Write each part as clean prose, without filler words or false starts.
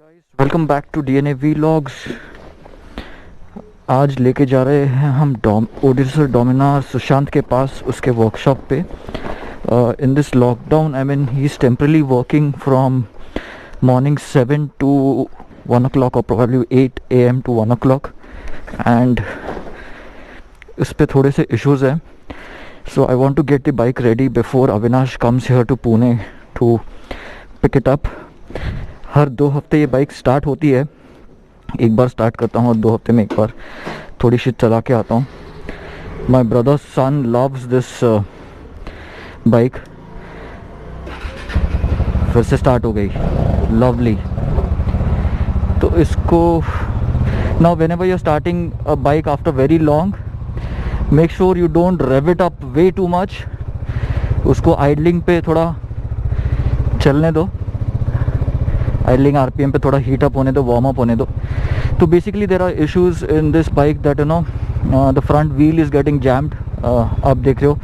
Guys, welcome back to DNA vlogs. आज लेके जा रहे हैं हम ओडिशा डोमिनार सुशांत के पास उसके वर्कशॉप पे। In this lockdown I mean he is temporarily working from morning 7 to 1 o'clock or probably 8 AM to 1 o'clock and इस पे थोड़े से इश्यूज हैं। So I want to get the bike ready before Avinash comes here to Pune to pick it up. हर 2 हफ्ते ये bike start होती है, एक बार स्टार्ट करता हूँ और 2 हफ्ते में एक बार थोड़ी सी चला के आता हूँ। My brother son loves this bike. फिर से स्टार्ट हो गई, लवली। तो इसको now whenever you are starting a bike after very long, make sure you don't rev it up way too much. उसको आइडलिंग पे थोड़ा चलने दो, आइडलिंग आरपीएम पे थोड़ा हीट अप होने दो, वार्म अप होने दो। तो basically there are issues in this bike that you know the front wheel is getting jammed. आप देख रहे हो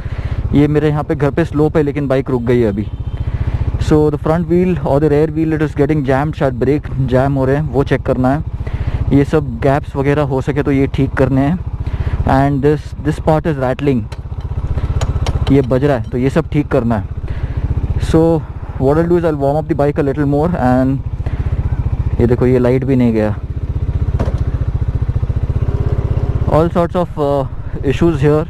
ये मेरे यहाँ पे घर पे स्लोप है लेकिन बाइक रुक गई है अभी। सो द फ्रंट व्हील और the rear wheel it is getting jammed, शायद ब्रेक जैम हो रहे हैं, वो चेक करना है। ये सब गैप्स वगैरह हो सके तो ये ठीक करने हैं। And this part is rattling, ये बज रहा है तो ये सब ठीक करना है। सो what I'll do is I'll warm up the bike a little more and ये देखो ये लाइट भी नहीं गया। all sorts of issues here।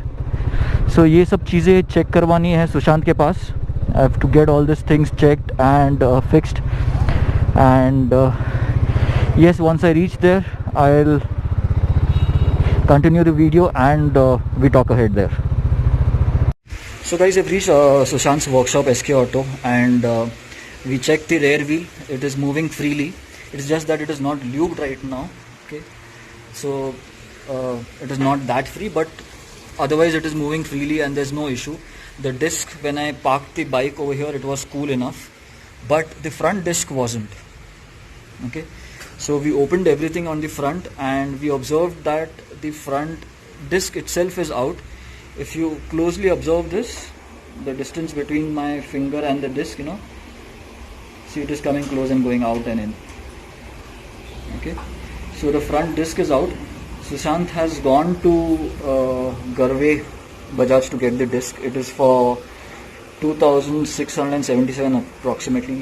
so ये सब चीज़ें चेक करवानी है सुशांत के पास। I have to get all these things checked and fixed and yes, once I reach there I'll continue the video and we talk ahead there. So guys, I've reached Sushant's workshop SK Auto and we checked the rear wheel. It is moving freely. It's just that it is not lubed right now. Okay, so it is not that free, but otherwise it is moving freely and there's no issue. The disc, when I parked the bike over here, it was cool enough, but the front disc wasn't. Okay, so we opened everything on the front and we observed that the front disc itself is out. If you closely observe this, the distance between my finger and the disc, you know, see it is coming close and going out and in. Okay, so the front disc is out. Sushant has gone to Garve Bajaj to get the disc. It is for 2,677 approximately.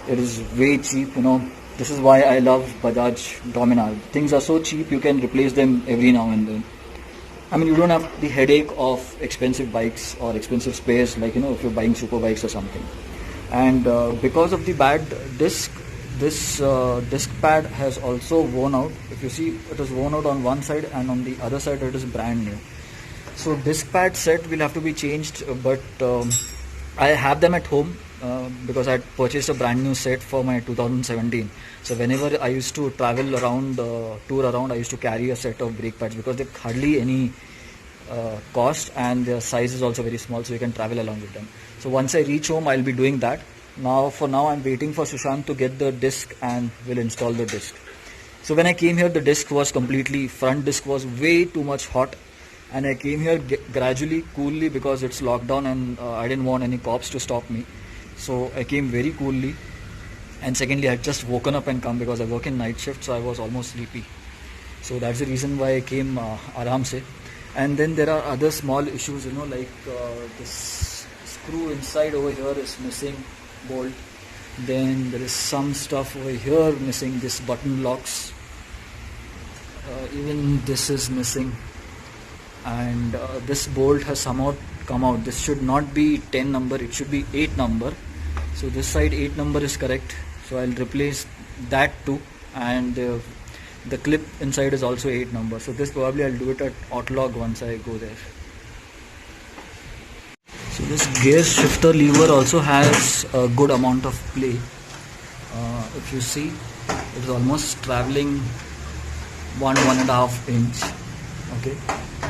It is way cheap, you know. This is why I love Bajaj Dominar. Things are so cheap, you can replace them every now and then. I mean, you don't have the headache of expensive bikes or expensive spares, like, you know, if you're buying super bikes or something. And because of the bad disc, this disc pad has also worn out. If you see, it is worn out on one side and on the other side it is brand new. So disc pad set will have to be changed, but I have them at home because I had purchased a brand new set for my 2017. So whenever I used to travel around, tour around, I used to carry a set of brake pads because they're hardly any cost and their size is also very small, so you can travel along with them. So once I reach home, I'll be doing that. For now, I'm waiting for Sushant to get the disc and will install the disc. So when I came here, the disc was front disc was way too much hot. And I came here gradually, coolly, because it's lockdown and I didn't want any cops to stop me. So I came very coolly. And secondly, I had just woken up and come because I work in night shift, so I was almost sleepy. So that's the reason why I came aram se. And then there are other small issues, you know, like this screw inside over here is missing, bolt. Then there is some stuff over here missing, this button locks. Even this is missing. And this bolt has somehow come out. This should not be 10 number, it should be 8 number. So this side 8 number is correct, so I'll replace that too. And the clip inside is also 8 number, so this probably I'll do it at Autolog once I go there. So this gear shifter lever also has a good amount of play. If you see, it is almost traveling 1.5 inch. Okay,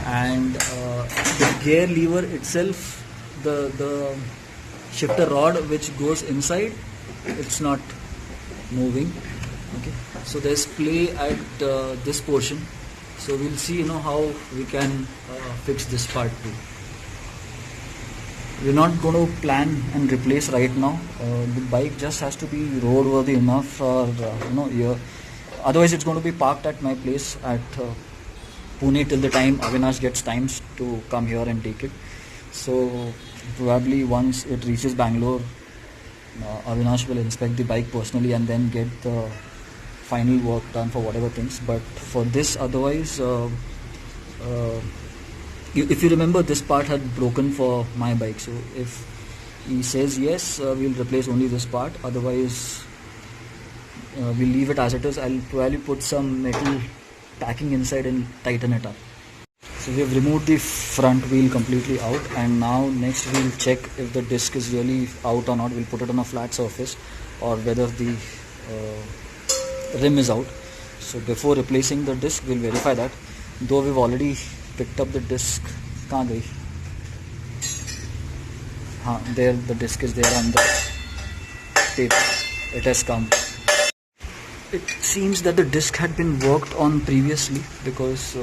and the gear lever itself, the shifter rod which goes inside, it's not moving. Okay, so there's play at this portion, so we'll see, you know, how we can fix this part too. we're not going to plan and replace right now. The bike just has to be roadworthy enough for year. Otherwise, it's going to be parked at my place at Pune till the time Avinash gets times to come here and take it. So probably once it reaches Bangalore, Avinash will inspect the bike personally and then get the final work done for whatever things. But for this, otherwise, if you remember, this part had broken for my bike. So if he says yes, we'll replace only this part. Otherwise, we'll leave it as it is. I'll probably put some metal packing inside and tighten it up. So we have removed the front wheel completely out, and now next we'll check if the disc is really out or not. We'll put it on a flat surface, or whether the rim is out. So before replacing the disc, we'll verify that. Though we've already picked up the disc. Kahan gayi? There the disc is there on the tape. It has come. It seems that the disc had been worked on previously, because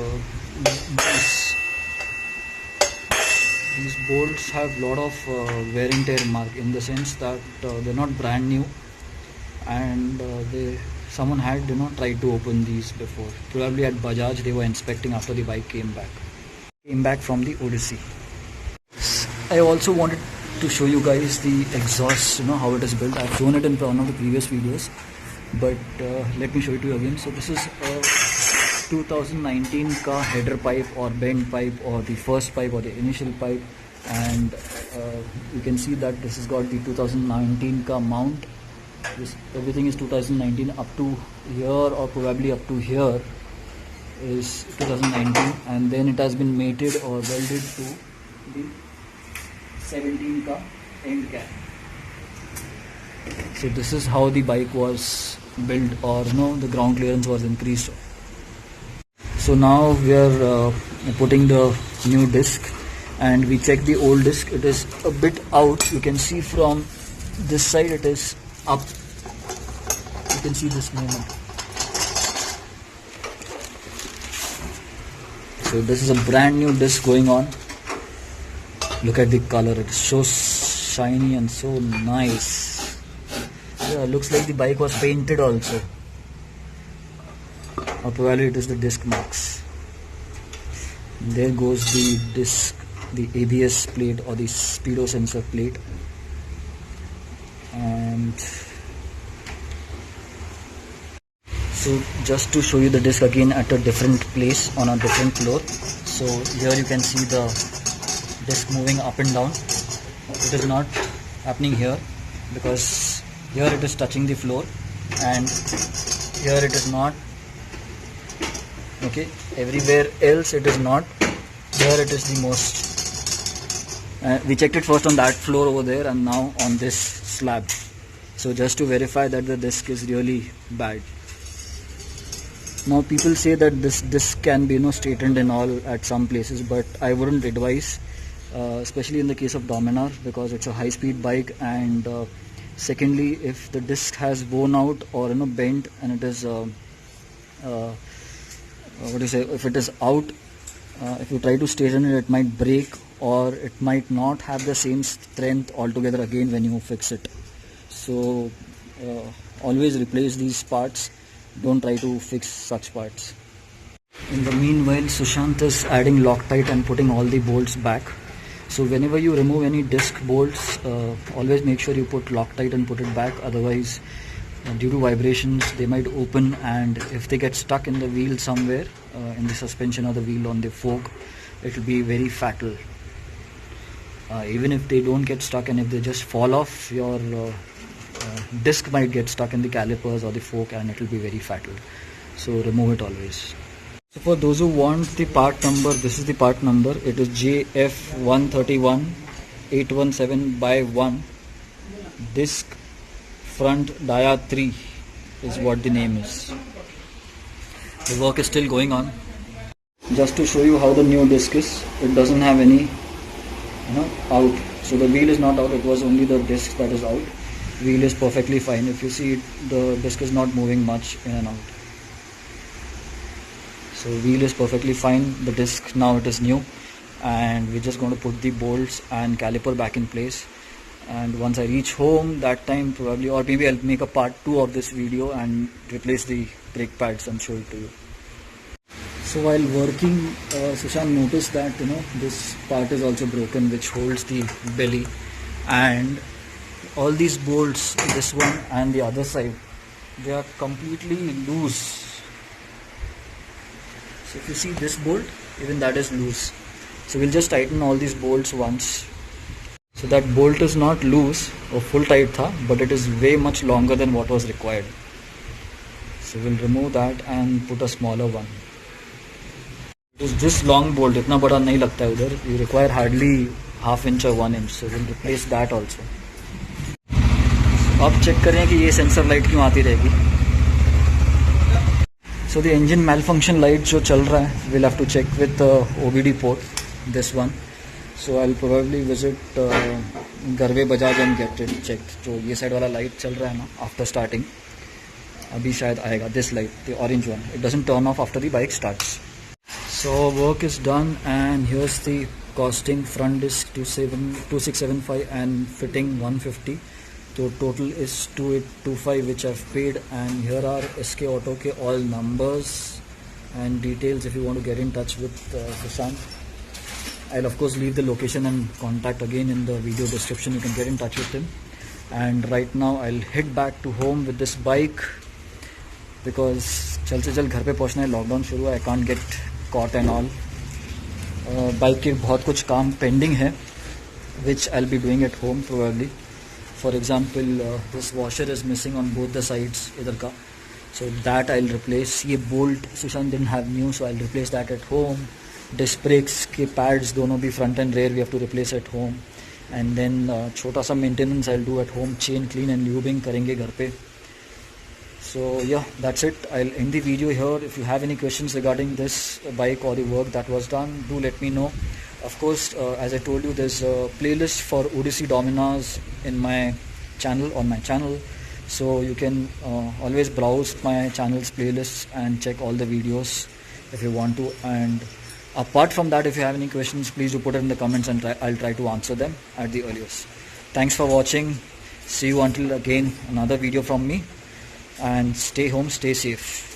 these bolts have a lot of wear and tear mark, in the sense that they're not brand new, and someone had tried to open these before. Probably at Bajaj they were inspecting after the bike came back from the Odyssey. I also wanted to show you guys the exhaust, how it is built. I've shown it in one of the previous videos, but let me show it to you again. So this is a 2019 car header pipe or bend pipe, or the first pipe or the initial pipe, and you can see that this has got the 2019 car mount. Everything is 2019 up to here, or probably up to here is 2019, and then it has been mated or welded to the 17 car end cap. So this is how the bike was built, or the ground clearance was increased. So now we are putting the new disc, and we check the old disc. It is a bit out. You can see from this side it is up. You can see this movement. So this is a brand new disc going on. Look at the color. It is so shiny and so nice. Yeah, looks like the bike was painted also. Or probably it is the disc marks. There goes the disc, the ABS plate or the speedo sensor plate. And so just to show you the disc again at a different place on a different floor. So here you can see the disc moving up and down. It is not happening here, because here it is touching the floor, and here it is not. Okay, everywhere else it is not. Here it is the most. We checked it first on that floor over there, and now on this slab. So just to verify that the disc is really bad. Now people say that this disc can be straightened and all at some places, but I wouldn't advise, especially in the case of Dominar, because it's a high-speed bike, and secondly, if the disc has worn out or bent, and it is if it is out, if you try to straighten it, it might break, or it might not have the same strength altogether again when you fix it. So always replace these parts. Don't try to fix such parts. In the meanwhile, Sushant is adding Loctite and putting all the bolts back. So whenever you remove any disc bolts, always make sure you put Loctite and put it back. Otherwise, due to vibrations, they might open, and if they get stuck in the wheel somewhere, in the suspension or the wheel on the fork, it will be very fatal. Even if they don't get stuck, and if they just fall off, your disc might get stuck in the calipers or the fork, and it will be very fatal. So remove it always. So for those who want the part number, this is the part number. It is JF131817/1. Disc front dia 3 is what the name is. The work is still going on. Just to show you how the new disc is, it doesn't have any out. So the wheel is not out, it was only the disc that is out. Wheel is perfectly fine. If you see, the disc is not moving much in and out. So wheel is perfectly fine. The disc, now it is new, and we're just going to put the bolts and caliper back in place. And once I reach home, that time probably, or maybe I'll make a part 2 of this video and replace the brake pads and show it to you. So while working, Sushant noticed that this part is also broken, which holds the belly, and all these bolts, this one and the other side, they are completely loose. So if you see this bolt, even that is loose. So we'll just tighten all these bolts once. So that bolt is not loose or full tight tha, but it is way much longer than what was required. So we'll remove that and put a smaller one. It is this long bolt, इतना बड़ा नहीं लगता है उधर. You require hardly ½ inch or 1 inch. So we'll replace that also. अब check करें कि ये सेंसर लाइट क्यों आती रहेगी. So the engine malfunction light जो चल रहा है, we'll have to check with the OBD port, this one. So I'll probably visit Garve Bajaj and get it checked. जो ये साइड वाला लाइट चल रहा है ना, after starting, अभी शायद आएगा. This light, the orange one, it doesn't turn off after the bike starts. So work is done, and here's the costing. Front disc 2675 and fitting 150. So total is 2825, which I've paid. And here are SK Auto ke all numbers and details if you want to get in touch with Sushant. I'll of course leave the location and contact again in the video description. You can get in touch with him. And right now I'll head back to home with this bike because जल्द से जल्द घर पे पहुंचना है. Lockdown शुरू है. I can't get caught and all. Bike के बहुत कुछ काम पेंडिंग है, which I'll be doing at home probably. For example, this washer is missing on both the sides इधर का, so that I'll replace. ये bolt Sushant didn't have new, so I'll replace that at home. Disc brakes के pads दोनों भी front and rear we have to replace at home. And then छोटा सा maintenance I'll do at home. Chain clean and lubing करेंगे घर पे. So yeah, that's it. I'll end the video here. If you have any questions regarding this bike or the work that was done, do let me know. Of course, as I told you, there's a playlist for Odyssey Dominas in my channel, on my channel. So you can always browse my channel's playlists and check all the videos if you want to. And apart from that, if you have any questions, please do put it in the comments and I'll try to answer them at the earliest. Thanks for watching. See you until again another video from me. And stay home, stay safe.